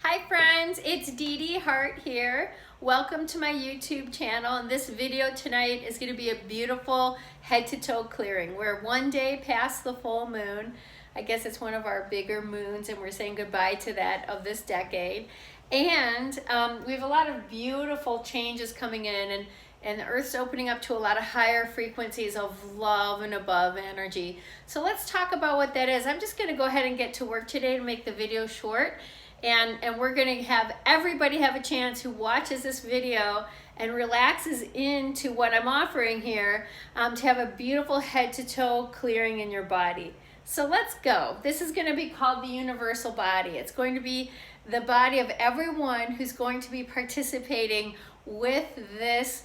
Hi friends, it's Dee Dee Hart here. Welcome to my YouTube channel, and this video tonight is going to be a beautiful head to toe clearing. We're one day past the full moon. I guess it's one of our bigger moons and we're saying goodbye to that of this decade. And we have a lot of beautiful changes coming in, and the Earth's opening up to a lot of higher frequencies of love and above energy. So let's talk about what that is. I'm just going to go ahead and get to work today to make the video short. And we're going to have everybody have a chance who watches this video and relaxes into what I'm offering here to have a beautiful head to toe clearing in your body. So let's go. This is going to be called the universal body. It's going to be the body of everyone who's going to be participating with this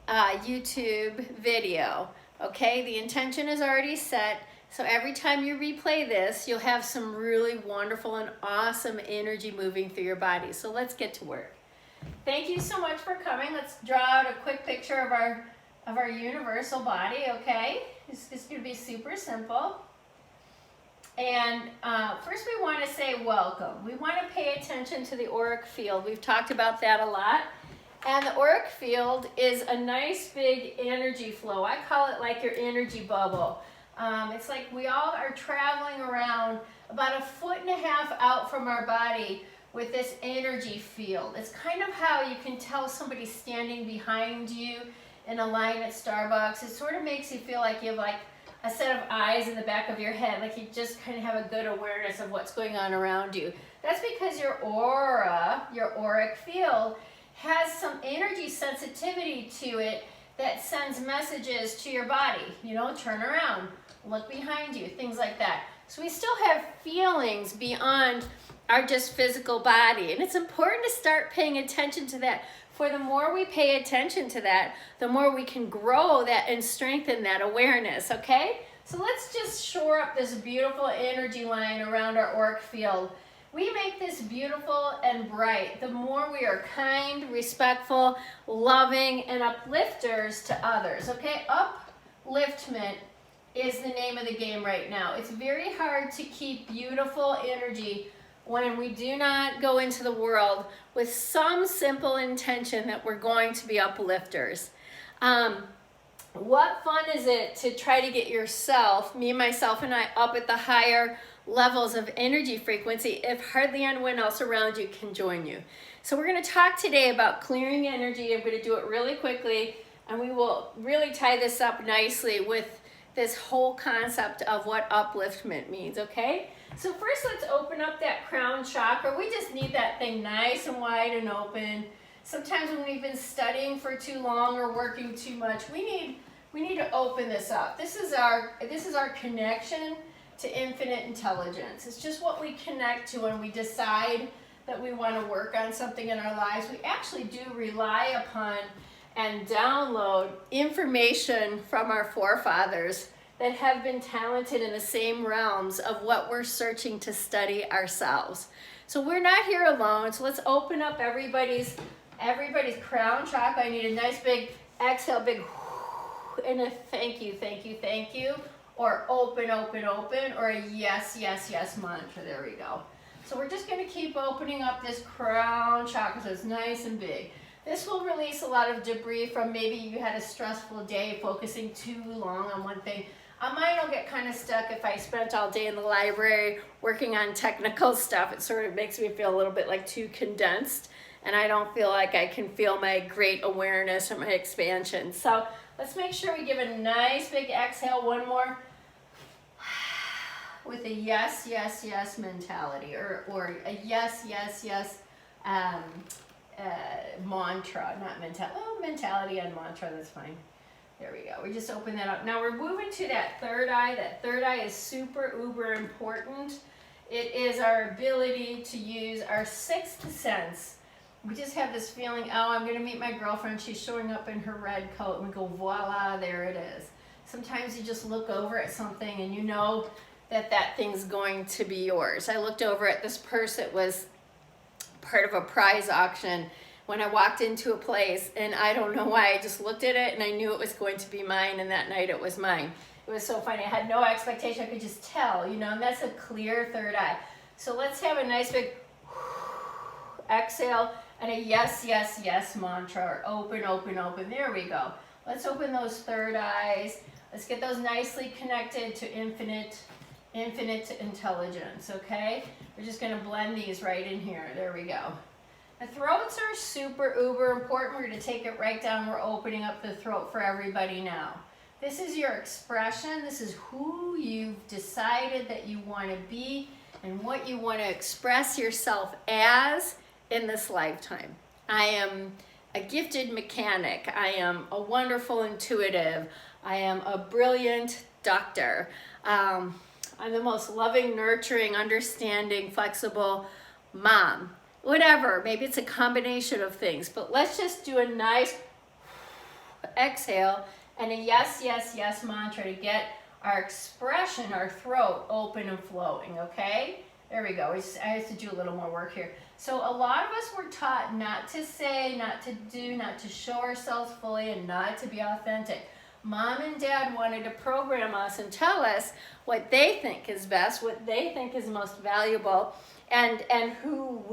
YouTube video. Okay, the intention is already set. So every time you replay this, you'll have some really wonderful and awesome energy moving through your body. So let's get to work. Thank you so much for coming. Let's draw out a quick picture of our universal body, okay? It's going to be super simple. And first we want to say welcome. We want to pay attention to the auric field. We've talked about that a lot. And the auric field is a nice big energy flow. I call it like your energy bubble. It's like we all are traveling around about 1.5 feet out from our body with this energy field. It's kind of how you can tell somebody's standing behind you in a line at Starbucks. It sort of makes you feel like you have like a set of eyes in the back of your head, like you just kind of have a good awareness of what's going on around you. That's because your aura, your auric field, has some energy sensitivity to it that sends messages to your body. You know, turn around, look behind you, things like that. So we still have feelings beyond our just physical body. And it's important to start paying attention to that. For the more we pay attention to that, the more we can grow that and strengthen that awareness, okay? So let's just shore up this beautiful energy line around our auric field. We make this beautiful and bright the more we are kind, respectful, loving, and uplifters to others, okay? Upliftment is the name of the game right now. It's very hard to keep beautiful energy when we do not go into the world with some simple intention that we're going to be uplifters. What fun is it to try to get yourself, me, myself, and I, up at the higher levels of energy frequency if hardly anyone else around you can join you. So we're going to talk today about clearing energy. I'm going to do it really quickly, and we will really tie this up nicely with this whole concept of what upliftment means, okay? So first let's open up that crown chakra. We just need that thing nice and wide and open. Sometimes when we've been studying for too long or working too much, we need to open this up. This is our connection to infinite intelligence. It's just what we connect to when we decide that we want to work on something in our lives. We actually do rely upon and download information from our forefathers that have been talented in the same realms of what we're searching to study ourselves. So we're not here alone. So let's open up everybody's crown chakra. I need a nice big exhale, big and a thank you, thank you, thank you, or open, open, open, or a yes, yes, yes mantra. There we go. So we're just going to keep opening up this crown chakra so it's nice and big. This will release a lot of debris from maybe you had a stressful day focusing too long on one thing. Mine will get kind of stuck if I spent all day in the library working on technical stuff. It sort of makes me feel a little bit like too condensed, and I don't feel like I can feel my great awareness or my expansion. So let's make sure we give a nice big exhale, one more, with a yes, yes, yes mentality, or a yes, yes, yes mantra, not mentality. Oh, mentality and mantra, that's fine. There we go. We just open that up. Now we're moving to that third eye. That third eye is super uber important. It is our ability to use our sixth sense. We just have this feeling, oh, I'm going to meet my girlfriend. She's showing up in her red coat. And we go, voila, there it is. Sometimes you just look over at something and you know that that thing's going to be yours. I looked over at this purse that was part of a prize auction when I walked into a place, and I don't know why, I just looked at it and I knew it was going to be mine, and that night it was mine. It was so funny. I had no expectation. I could just tell, you know, and that's a clear third eye. So let's have a nice big exhale, and a yes, yes, yes mantra, or open, open, open. There we go. Let's open those third eyes. Let's get those nicely connected to infinite intelligence, okay? We're just gonna blend these right in here. There we go. The throats are super uber important. We're gonna take it right down. We're opening up the throat for everybody now. This is your expression. This is who you've decided that you wanna be and what you wanna express yourself as in this lifetime. I am a gifted mechanic. I am a wonderful intuitive. I am a brilliant doctor. I'm the most loving, nurturing, understanding, flexible mom. Whatever, maybe it's a combination of things, but let's just do a nice exhale and a yes, yes, yes mantra to get our expression, our throat open and flowing, okay? There we go. I have to do a little more work here. So a lot of us were taught not to say, not to do, not to show ourselves fully, and not to be authentic. Mom and Dad wanted to program us and tell us what they think is best, what they think is most valuable, and who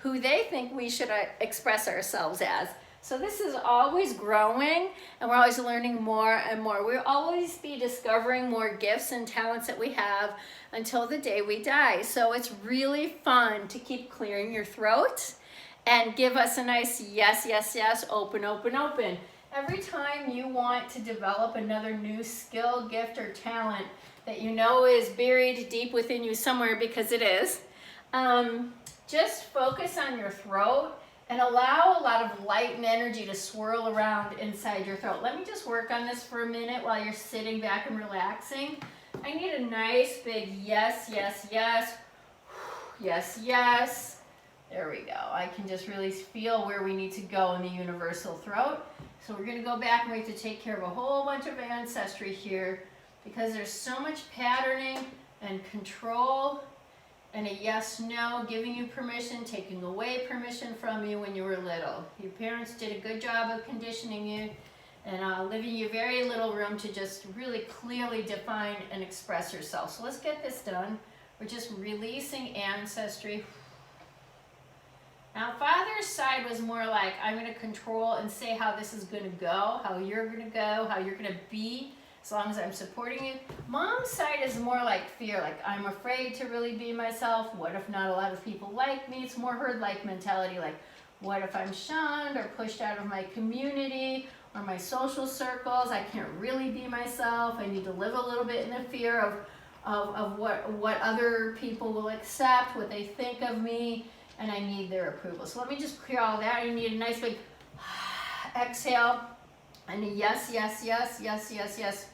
they think we should express ourselves as. So this is always growing, and we're always learning more and more. We'll always be discovering more gifts and talents that we have until the day we die. So it's really fun to keep clearing your throat and give us a nice yes, yes, yes, open, open, open. Every time you want to develop another new skill, gift, or talent that you know is buried deep within you somewhere, because it is, just focus on your throat and allow a lot of light and energy to swirl around inside your throat. Let me just work on this for a minute while you're sitting back and relaxing. I need a nice big yes, yes, yes, yes, yes. There we go. I can just really feel where we need to go in the universal throat. So we're going to go back and we have to take care of a whole bunch of ancestry here, because there's so much patterning and control, and a yes, no, giving you permission, taking away permission from you when you were little. Your parents did a good job of conditioning you and leaving you very little room to just really clearly define and express yourself. So let's get this done. We're just releasing ancestry. Now, Father's side was more like, I'm going to control and say how this is going to go, how you're going to go, how you're going to be, as long as I'm supporting you. Mom's side is more like fear, like I'm afraid to really be myself. What if not a lot of people like me? It's more herd-like mentality, like what if I'm shunned or pushed out of my community or my social circles? I can't really be myself. I need to live a little bit in the fear of what other people will accept, what they think of me, and I need their approval. So let me just clear all that. I need a nice big exhale and a yes, yes, yes, yes, yes, yes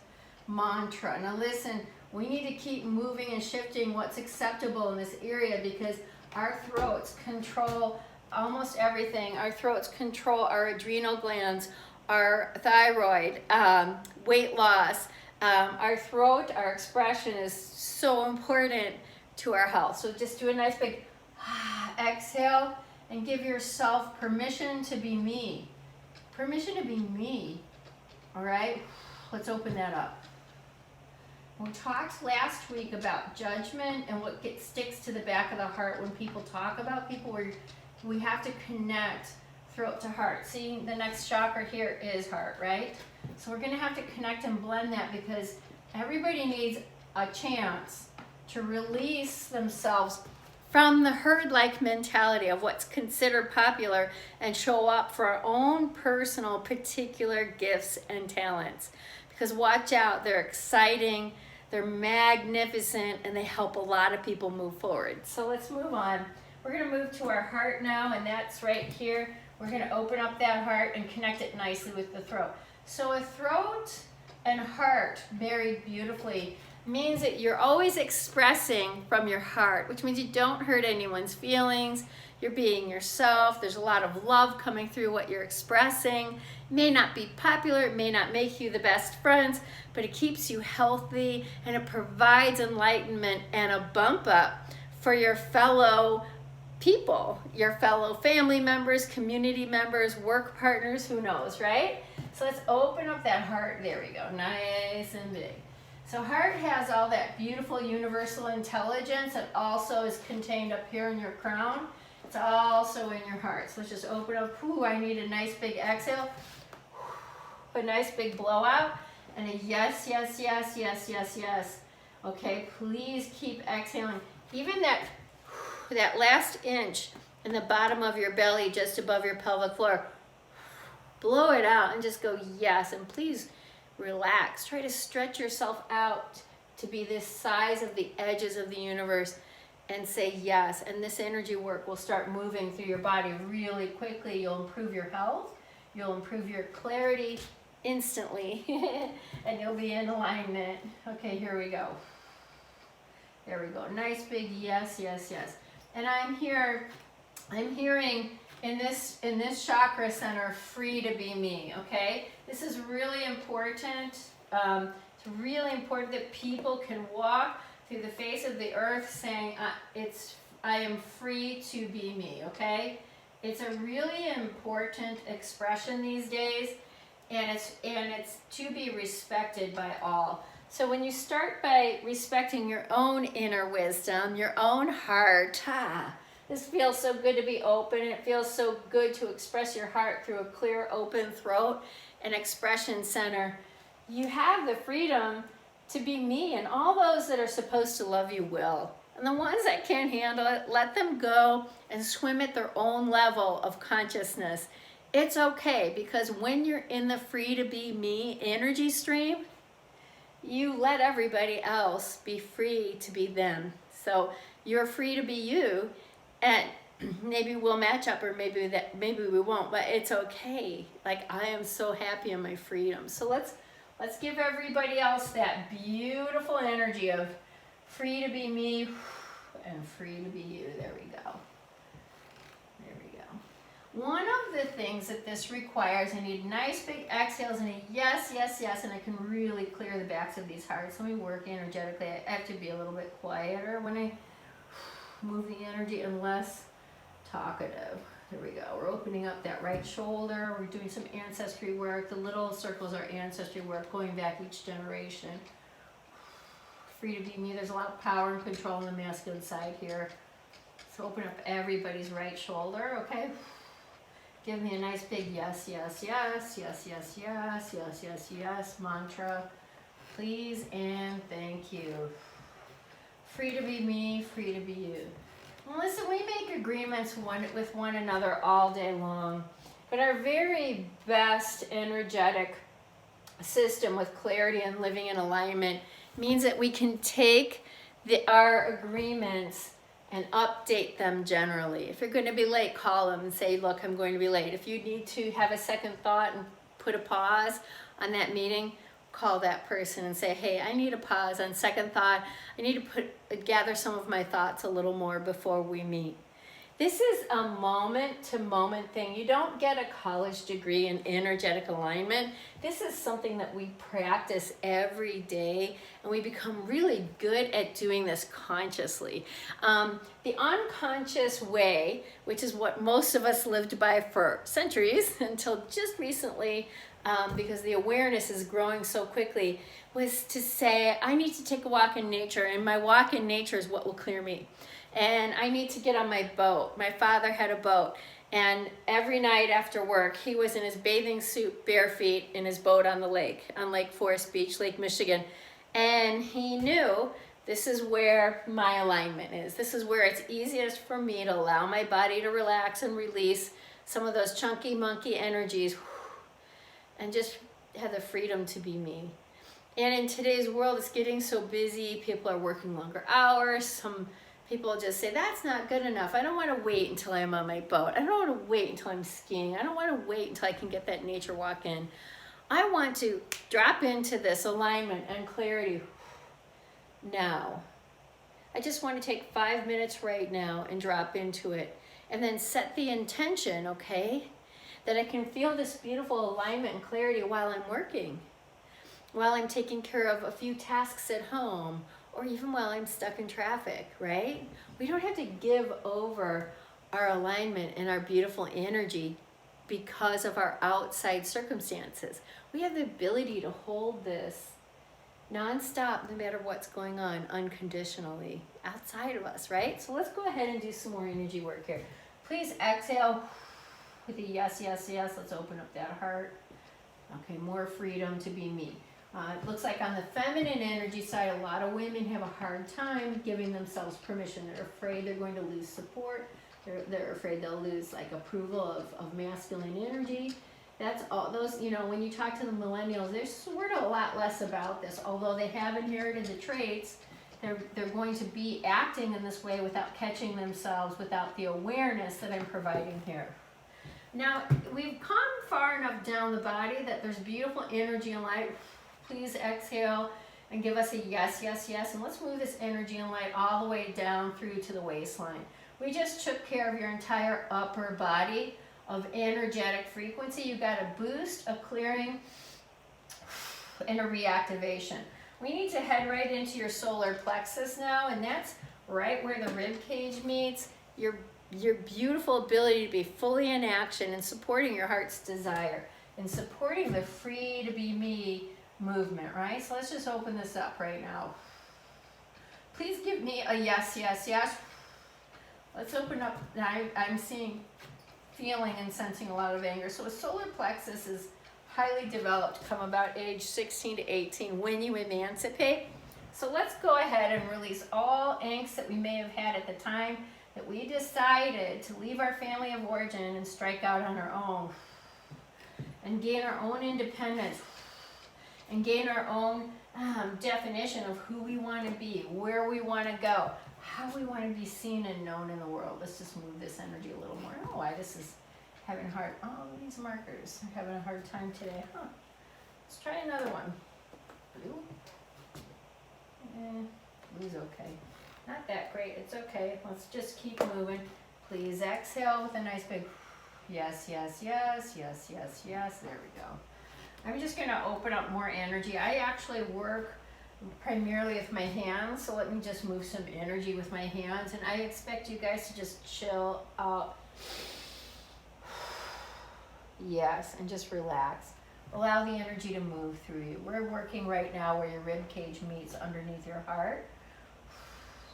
mantra. Now listen, we need to keep moving and shifting what's acceptable in this area, because our throats control almost everything. Our throats control our adrenal glands, our thyroid, weight loss. Our throat, our expression is so important to our health. So just do a nice big exhale and give yourself permission to be me. Permission to be me. All right, let's open that up. We talked last week about judgment and what sticks to the back of the heart when people talk about people, where we have to connect throat to heart. See, the next chakra here is heart, right? So we're going to have to connect and blend that, because everybody needs a chance to release themselves from the herd-like mentality of what's considered popular and show up for our own personal particular gifts and talents. Because watch out, they're exciting, they're magnificent, and they help a lot of people move forward. So let's move on. We're going to move to our heart now, and that's right here. We're going to open up that heart and connect it nicely with the throat. So a throat and heart married beautifully means that you're always expressing from your heart, which means you don't hurt anyone's feelings. You're being yourself. There's a lot of love coming through what you're expressing. It may not be popular, it may not make you the best friends, but it keeps you healthy, and it provides enlightenment and a bump up for your fellow people, your fellow family members, community members, work partners, who knows, right? So let's open up that heart. There we go, nice and big. So heart has all that beautiful universal intelligence that also is contained up here in your crown. It's also in your heart. So let's just open up. Ooh, I need a nice big exhale. A nice big blowout. And a yes, yes, yes, yes, yes, yes. Okay, please keep exhaling. Even that last inch in the bottom of your belly, just above your pelvic floor, blow it out and just go yes. And please relax. Try to stretch yourself out to be this size of the edges of the universe and say yes. And this energy work will start moving through your body really quickly. You'll improve your health. You'll improve your clarity instantly. And you'll be in alignment. Okay, here we go. There we go. Nice big yes, yes, yes. And I'm hearing in this chakra center, free to be me, okay? This is really important. It's really important that people can walk through the face of the earth saying, I am free to be me, okay? It's a really important expression these days, and it's to be respected by all. So when you start by respecting your own inner wisdom, your own heart, this feels so good to be open. It feels so good to express your heart through a clear, open throat and expression center. You have the freedom to be me, and all those that are supposed to love you will. And the ones that can't handle it, let them go and swim at their own level of consciousness. It's okay, because when you're in the free to be me energy stream, you let everybody else be free to be them. So you're free to be you, and maybe we'll match up, or maybe we won't, but it's okay. Like, I am so happy in my freedom. So let's give everybody else that beautiful energy of free to be me and free to be you. There we go. There we go. One of the things that this requires, I need nice big exhales and a yes, yes, yes, and I can really clear the backs of these hearts. Let me work energetically. I have to be a little bit quieter when I move the energy and less talkative. Here we go. We're opening up that right shoulder. We're doing some ancestry work. The little circles are ancestry work, going back each generation. Free to be me. There's a lot of power and control on the masculine side here. So open up everybody's right shoulder, okay? Give me a nice big yes, yes, yes, yes, yes, yes, yes, yes, yes mantra. Please and thank you. Free to be me, free to be you. Well, listen, we make agreements with one another all day long, but our very best energetic system with clarity and living in alignment means that we can take our agreements and update them generally. If you're going to be late, call them and say, look, I'm going to be late. If you need to have a second thought and put a pause on that meeting, call that person and say, hey, I need a pause on second thought. I need to gather some of my thoughts a little more before we meet. This is a moment-to-moment thing. You don't get a college degree in energetic alignment. This is something that we practice every day, and we become really good at doing this consciously. The unconscious way, which is what most of us lived by for centuries until just recently, because the awareness is growing so quickly, was to say, I need to take a walk in nature, and my walk in nature is what will clear me. And I need to get on my boat. My father had a boat, and every night after work, he was in his bathing suit, bare feet, in his boat on the lake, on Lake Forest Beach, Lake Michigan. And he knew this is where my alignment is. This is where it's easiest for me to allow my body to relax and release some of those chunky monkey energies and just have the freedom to be me. And in today's world, it's getting so busy. People are working longer hours. Some people just say, that's not good enough. I don't want to wait until I'm on my boat. I don't want to wait until I'm skiing. I don't want to wait until I can get that nature walk in. I want to drop into this alignment and clarity now. I just want to take 5 minutes right now and drop into it, and then set the intention, okay, that I can feel this beautiful alignment and clarity while I'm working, while I'm taking care of a few tasks at home, or even while I'm stuck in traffic, right? We don't have to give over our alignment and our beautiful energy because of our outside circumstances. We have the ability to hold this nonstop, no matter what's going on, unconditionally outside of us, right? So let's go ahead and do some more energy work here. Please exhale with a yes, yes, yes. Let's open up that heart. Okay, more freedom to be me. It looks like on the feminine energy side, a lot of women have a hard time giving themselves permission. They're afraid they're going to lose support. They're afraid they'll lose like approval of masculine energy. That's all those, you know, when you talk to the millennials, they're worried a lot less about this. Although they have inherited the traits, they're going to be acting in this way without catching themselves, without the awareness that I'm providing here. Now, we've come far enough down the body that there's beautiful energy and light. Please exhale and give us a yes, yes, yes. And let's move this energy and light all the way down through to the waistline. We just took care of your entire upper body of energetic frequency. You got a boost, a clearing, and a reactivation. We need to head right into your solar plexus now, and that's right where the rib cage meets. Your beautiful ability to be fully in action and supporting your heart's desire and supporting the free to be me movement, right? So let's just open this up right now. Please give me a yes, yes, yes. Let's open up. I'm feeling and sensing a lot of anger. So a solar plexus is highly developed come about age 16 to 18 when you emancipate. So let's go ahead and release all angst that we may have had at the time that we decided to leave our family of origin and strike out on our own and gain our own independence and gain our own definition of who we want to be, where we want to go, how we want to be seen and known in the world. Let's just move this energy a little more. I don't know why this is having hard. Oh, these markers are having a hard time today. Huh. Let's try another one. Blue. Blue's okay. Not that great. It's okay. Let's just keep moving. Please exhale with a nice big yes, yes, yes, yes, yes, yes. There we go. I'm just going to open up more energy. I actually work primarily with my hands, so let me just move some energy with my hands, and I expect you guys to just chill out. Yes, and just relax. Allow the energy to move through you. We're working right now where your rib cage meets underneath your heart.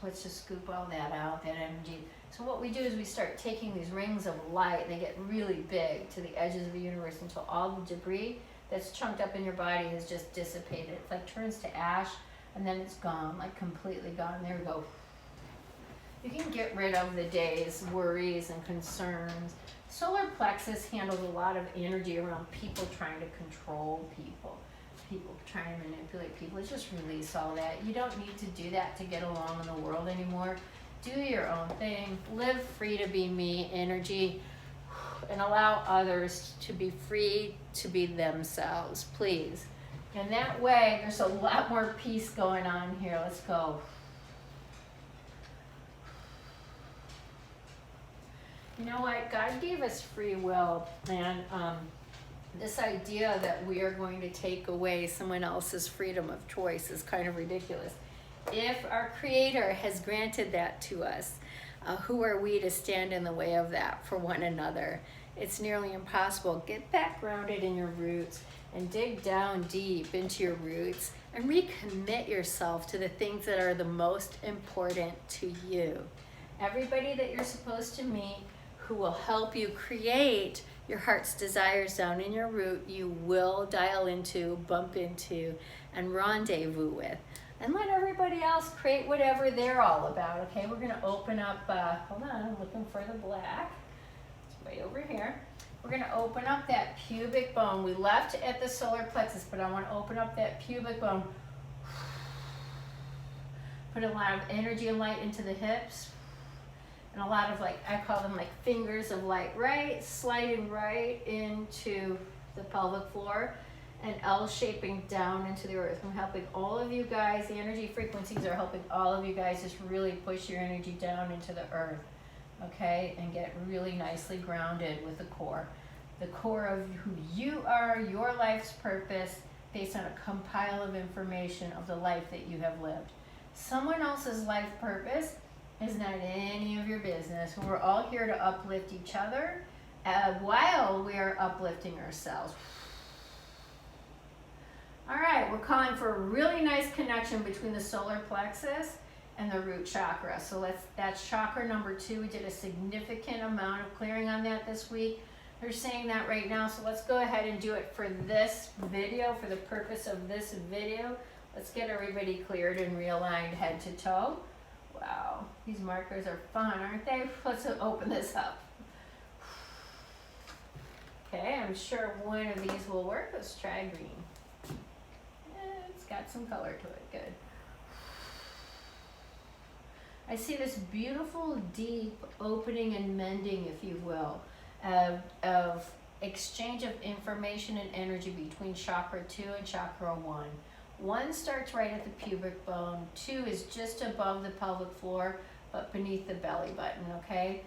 Let's just scoop all that out, that energy. So what we do is we start taking these rings of light. They get really big to the edges of the universe until all the debris that's chunked up in your body has just dissipated. It like turns to ash and then it's gone, like completely gone. There we go. You can get rid of the day's worries and concerns. Solar plexus handles a lot of energy around people trying to control people trying to manipulate people. Just release all that. You don't need to do that to get along in the world anymore. Do your own thing. Live free to be me energy and allow others to be free to be themselves, please. And that way, there's a lot more peace going on here. Let's go. You know what? God gave us free will, and this idea that we are going to take away someone else's freedom of choice is kind of ridiculous. If our Creator has granted that to us, who are we to stand in the way of that for one another? It's nearly impossible. Get back grounded in your roots and dig down deep into your roots and recommit yourself to the things that are the most important to you. Everybody that you're supposed to meet who will help you create your heart's desires down in your root, you will dial into, bump into, and rendezvous with. And let everybody else create whatever they're all about, okay? We're going to open up, hold on, I'm looking for the black. It's way over here. We're going to open up that pubic bone. We left at the solar plexus, but I want to open up that pubic bone. Put a lot of energy and light into the hips. And a lot of, like, I call them like fingers of light, right? Sliding right into the pelvic floor and L-shaping down into the earth. I'm helping all of you guys, the energy frequencies are helping all of you guys just really push your energy down into the earth, okay? And get really nicely grounded with the core of who you are, your life's purpose, based on a compile of information of the life that you have lived. Someone else's life purpose is not any of your business. We're all here to uplift each other while we're uplifting ourselves. All right, we're calling for a really nice connection between the solar plexus and the root chakra. So that's chakra number 2. We did a significant amount of clearing on that this week. They're saying that right now, so let's go ahead and do it for this video, for the purpose of this video. Let's get everybody cleared and realigned head to toe. Wow, these markers are fun, aren't they? Let's open this up. Okay, I'm sure one of these will work. Let's try green. It's got some color to it, good. I see this beautiful, deep opening and mending, if you will, of exchange of information and energy between chakra 2 and chakra 1. 1 starts right at the pubic bone. 2 is just above the pelvic floor, but beneath the belly button, okay?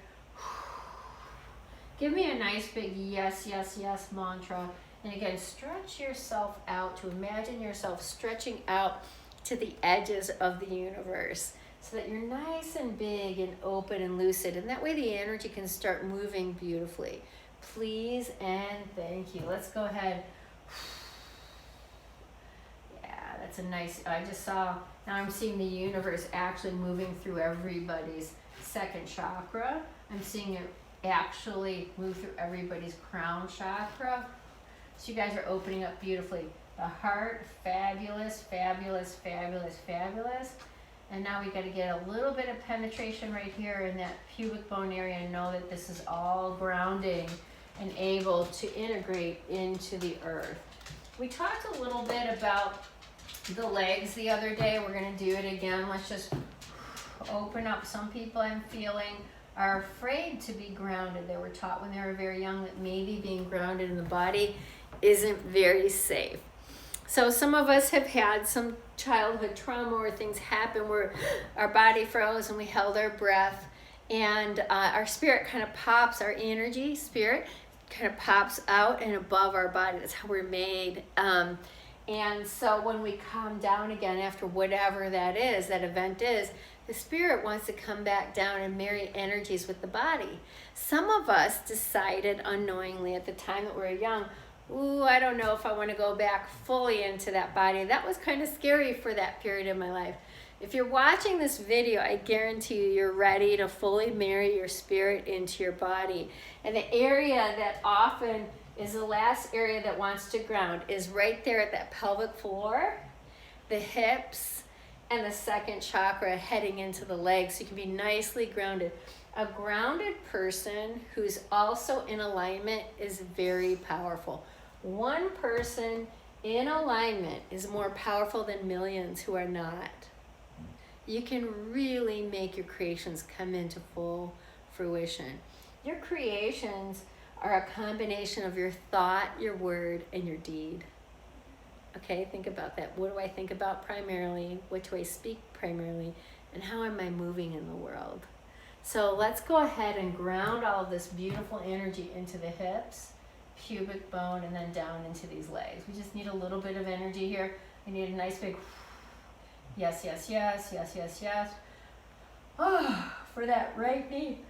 Give me a nice big yes, yes, yes mantra. And again, stretch yourself out to imagine yourself stretching out to the edges of the universe so that you're nice and big and open and lucid. And that way the energy can start moving beautifully. Please and thank you. Let's go ahead. Yeah, that's a nice, I just saw, now I'm seeing the universe actually moving through everybody's second chakra. I'm seeing it actually move through everybody's crown chakra. So you guys are opening up beautifully. The heart, fabulous, fabulous, fabulous, fabulous. And now we got to get a little bit of penetration right here in that pubic bone area and know that this is all grounding and able to integrate into the earth. We talked a little bit about the legs the other day. We're going to do it again. Let's just open up. Some people I'm feeling are afraid to be grounded. They were taught when they were very young that maybe being grounded in the body isn't very safe. So some of us have had some childhood trauma where things happen where our body froze and we held our breath, and our spirit kind of pops, our energy, spirit, kind of pops out and above our body. That's how we're made. And so when we calm down again after whatever that is, that event is, the spirit wants to come back down and marry energies with the body. Some of us decided unknowingly at the time that we were young, ooh, I don't know if I want to go back fully into that body. That was kind of scary for that period of my life. If you're watching this video, I guarantee you're ready to fully marry your spirit into your body. And the area that often is the last area that wants to ground is right there at that pelvic floor, the hips, and the second chakra heading into the legs. So you can be nicely grounded. A grounded person who's also in alignment is very powerful. One person in alignment is more powerful than millions who are not. You can really make your creations come into full fruition. Your creations are a combination of your thought, your word, and your deed. Okay, think about that. What do I think about primarily? What do I speak primarily? And how am I moving in the world? So let's go ahead and ground all of this beautiful energy into the hips, pubic bone, and then down into these legs. We just need a little bit of energy here. We need a nice big yes, yes, yes, yes, yes, yes. Oh, for that right knee.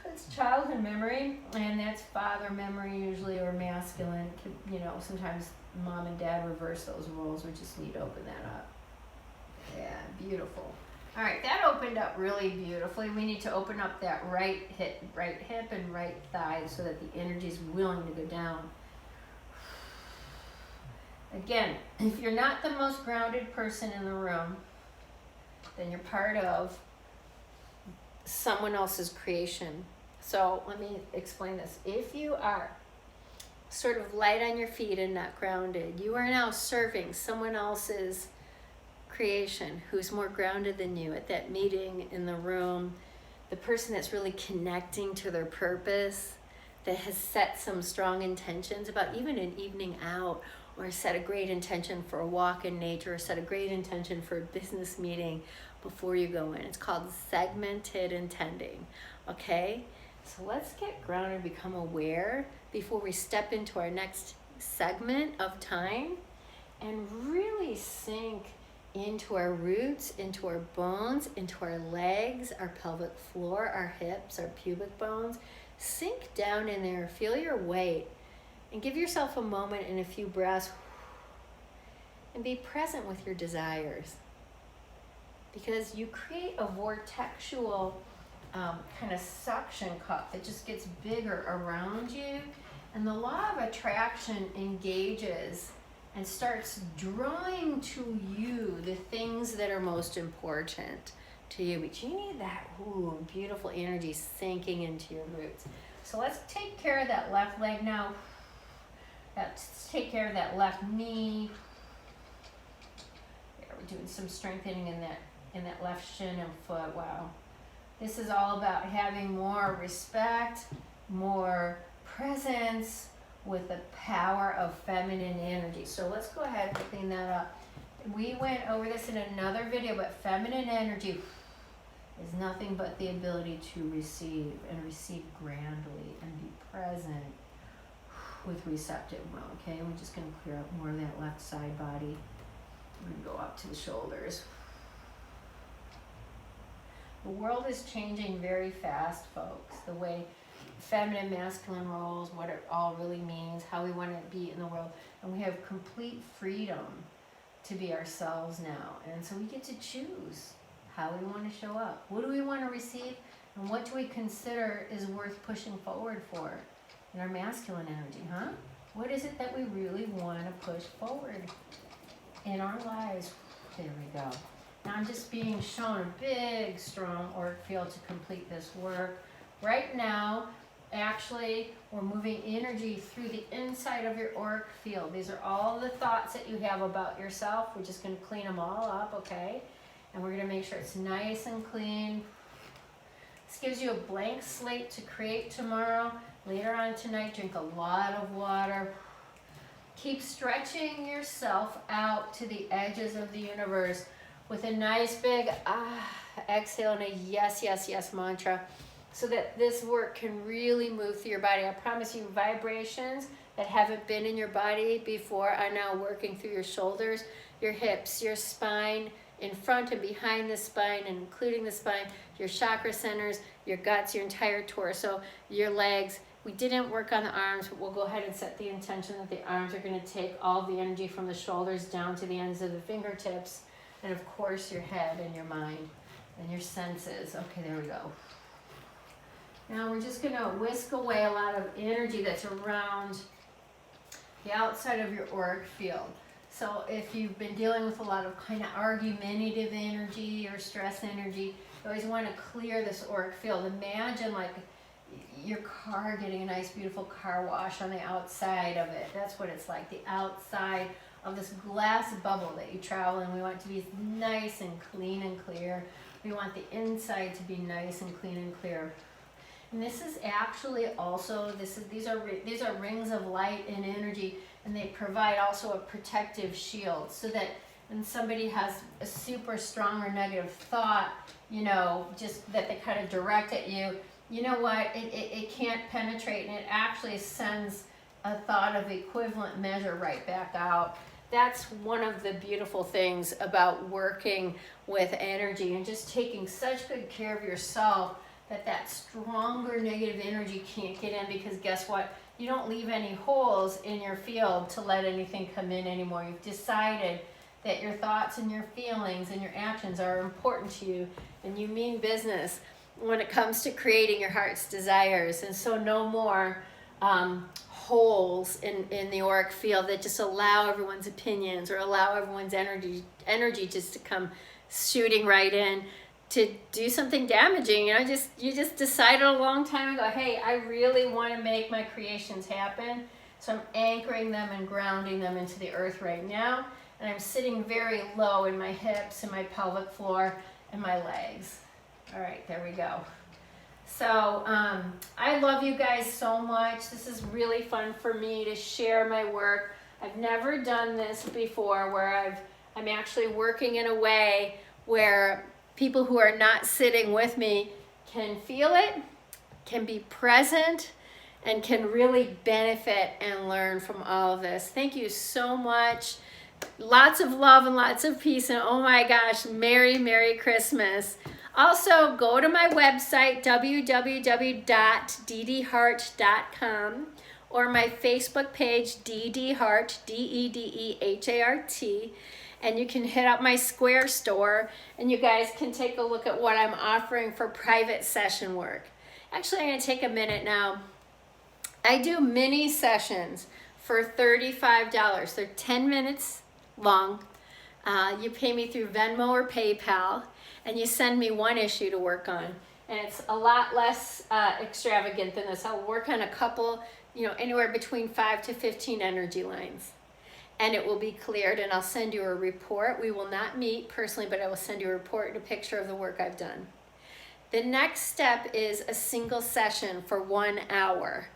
It's childhood memory, and that's father memory usually, or masculine. You know, sometimes mom and dad reverse those roles. We just need to open that up. Yeah, beautiful. All right, that opened up really beautifully. We need to open up that right hip and right thigh so that the energy is willing to go down. Again, if you're not the most grounded person in the room, then you're part of someone else's creation. So let me explain this. If you are sort of light on your feet and not grounded, you are now serving someone else's creation who's more grounded than you at that meeting in the room, the person that's really connecting to their purpose, that has set some strong intentions about even an evening out, or set a great intention for a walk in nature, or set a great intention for a business meeting before you go in. It's called segmented intending, okay? So let's get grounded, become aware before we step into our next segment of time and really sink into our roots, into our bones, into our legs, our pelvic floor, our hips, our pubic bones. Sink down in there, feel your weight, and give yourself a moment and a few breaths and be present with your desires. because you create a vortexual kind of suction cup that just gets bigger around you, and the law of attraction engages and starts drawing to you the things that are most important to you. But you need that beautiful energy sinking into your roots. So let's take care of that left leg now. Let's take care of that left knee. There, we're doing some strengthening in that left shin and foot. Wow. This is all about having more respect, more presence with the power of feminine energy. So let's go ahead and clean that up. We went over this in another video, but feminine energy is nothing but the ability to receive, and receive grandly, and be present with receptive mode. Okay, we're just going to clear up more of that left side body. We're going to go up to the shoulders. The world is changing very fast, folks. The way feminine, masculine roles, what it all really means, how we want to be in the world. And we have complete freedom to be ourselves now. And so we get to choose how we want to show up. What do we want to receive? And what do we consider is worth pushing forward for in our masculine energy, huh? What is it that we really want to push forward in our lives? There we go. Now I'm just being shown a big, strong auric field to complete this work. Right now, actually, we're moving energy through the inside of your auric field. These are all the thoughts that you have about yourself. We're just going to clean them all up, okay? And we're going to make sure it's nice and clean. This gives you a blank slate to create tomorrow. Later on tonight, drink a lot of water. Keep stretching yourself out to the edges of the universe with a nice big exhale and a yes, yes, yes mantra, so that this work can really move through your body. I promise you, vibrations that haven't been in your body before are now working through your shoulders, your hips, your spine, in front and behind the spine, and including the spine, your chakra centers, your guts, your entire torso, your legs. We didn't work on the arms, but we'll go ahead and set the intention that the arms are going to take all the energy from the shoulders down to the ends of the fingertips, and of course your head and your mind and your senses. Okay, there we go. Now we're just going to whisk away a lot of energy that's around the outside of your auric field. So if you've been dealing with a lot of kind of argumentative energy or stress energy, you always want to clear this auric field. Imagine like your car getting a nice beautiful car wash on the outside of it. That's what it's like, the outside of this glass bubble that you travel in. We want it to be nice and clean and clear. We want the inside to be nice and clean and clear. And this is actually also, these are rings of light and energy, and they provide also a protective shield, so that when somebody has a super strong or negative thought, you know, just that they kind of direct at you, you know what, it can't penetrate, and it actually sends a thought of equivalent measure right back out. That's one of the beautiful things about working with energy and just taking such good care of yourself, that stronger negative energy can't get in, because guess what? You don't leave any holes in your field to let anything come in anymore. You've decided that your thoughts and your feelings and your actions are important to you, and you mean business when it comes to creating your heart's desires. And so no more holes in the auric field that just allow everyone's opinions or allow everyone's energy just to come shooting right in to do something damaging. You know, you just decided a long time ago, hey, I really want to make my creations happen, so I'm anchoring them and grounding them into the earth right now, and I'm sitting very low in my hips and my pelvic floor and my legs. All right, there we go. So I love you guys so much. This is really fun for me to share my work. I've never done this before, where I'm actually working in a way where people who are not sitting with me can feel it, can be present, and can really benefit and learn from all of this. Thank you so much. Lots of love and lots of peace, and oh my gosh, Merry, Merry Christmas. Also, go to my website, www.ddhart.com, or my Facebook page, ddhart, D-E-D-E-H-A-R-T. and you can hit up my Square store and you guys can take a look at what I'm offering for private session work. Actually, I'm going to take a minute now. I do mini sessions for $35. They're 10 minutes long. You pay me through Venmo or PayPal, and you send me one issue to work on. And it's a lot less extravagant than this. I'll work on a couple, anywhere between 5 to 15 energy lines. And it will be cleared, and I'll send you a report. We will not meet personally, but I will send you a report and a picture of the work I've done. The next step is a single session for 1 hour.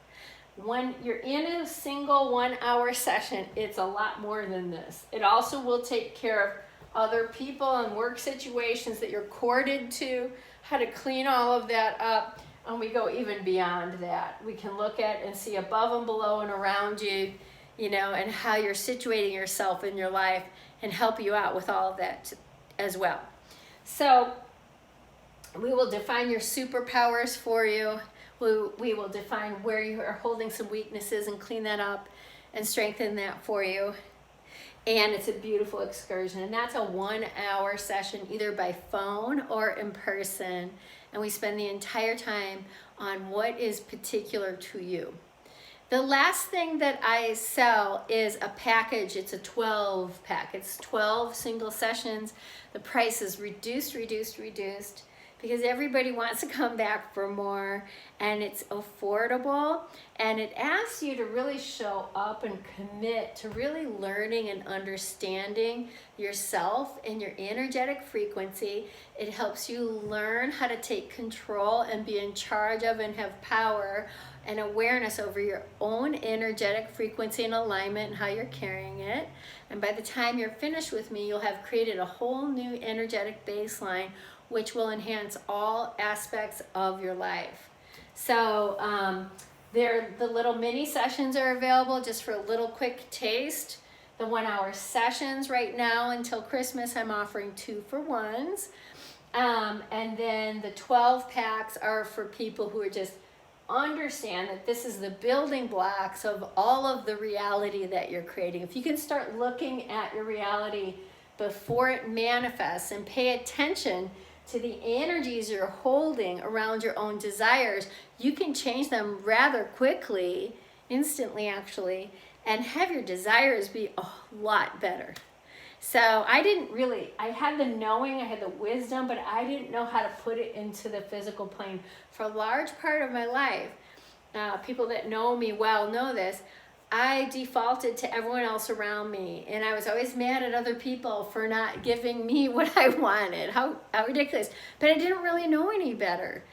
When you're in a single 1 hour session, it's a lot more than this. It also will take care of other people and work situations that you're corded to, how to clean all of that up, and we go even beyond that. We can look at and see above and below and around you, and how you're situating yourself in your life and help you out with all of that as well. So we will define your superpowers for you. We will define where you are holding some weaknesses and clean that up and strengthen that for you. And it's a beautiful excursion. And that's a 1 hour session, either by phone or in person. And we spend the entire time on what is particular to you. The last thing that I sell is a package. It's a 12 pack. It's 12 single sessions. The price is reduced, because everybody wants to come back for more, and it's affordable, and it asks you to really show up and commit to really learning and understanding yourself and your energetic frequency. It helps you learn how to take control and be in charge of and have power and awareness over your own energetic frequency and alignment and how you're carrying it. And by the time you're finished with me, you'll have created a whole new energetic baseline, which will enhance all aspects of your life. So the little mini sessions are available just for a little quick taste. The 1 hour sessions right now until Christmas, I'm offering 2-for-1s. And then the 12 packs are for people who are just understand that this is the building blocks of all of the reality that you're creating. If you can start looking at your reality before it manifests and pay attention to the energies you're holding around your own desires, you can change them rather quickly, instantly actually, and have your desires be a lot better. So I had the knowing, I had the wisdom, but I didn't know how to put it into the physical plane. For a large part of my life, people that know me well know this, I defaulted to everyone else around me, and I was always mad at other people for not giving me what I wanted. How ridiculous. But I didn't really know any better.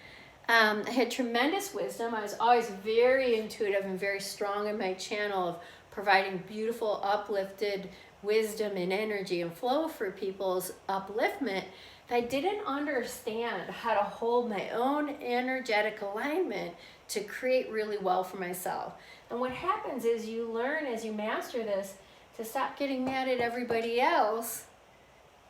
I had tremendous wisdom. I was always very intuitive and very strong in my channel of providing beautiful, uplifted wisdom and energy and flow for people's upliftment. I didn't understand how to hold my own energetic alignment to create really well for myself. And what happens is you learn as you master this to stop getting mad at everybody else,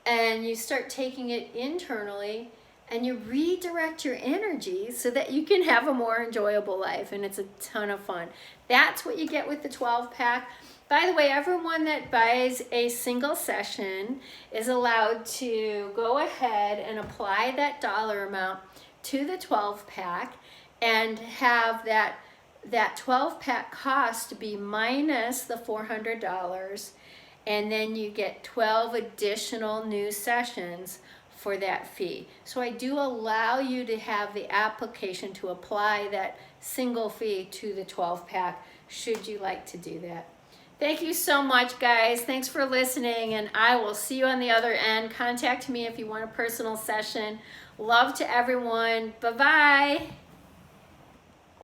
and you start taking it internally and you redirect your energy so that you can have a more enjoyable life, and it's a ton of fun. That's what you get with the 12 pack. By the way, everyone that buys a single session is allowed to go ahead and apply that dollar amount to the 12 pack and have that 12 pack cost be minus the $400, and then you get 12 additional new sessions for that fee. So I do allow you to have the application to apply that single fee to the 12 pack should you like to do that. Thank you so much, guys. Thanks for listening, and I will see you on the other end. Contact me if you want a personal session. Love to everyone. Bye-bye.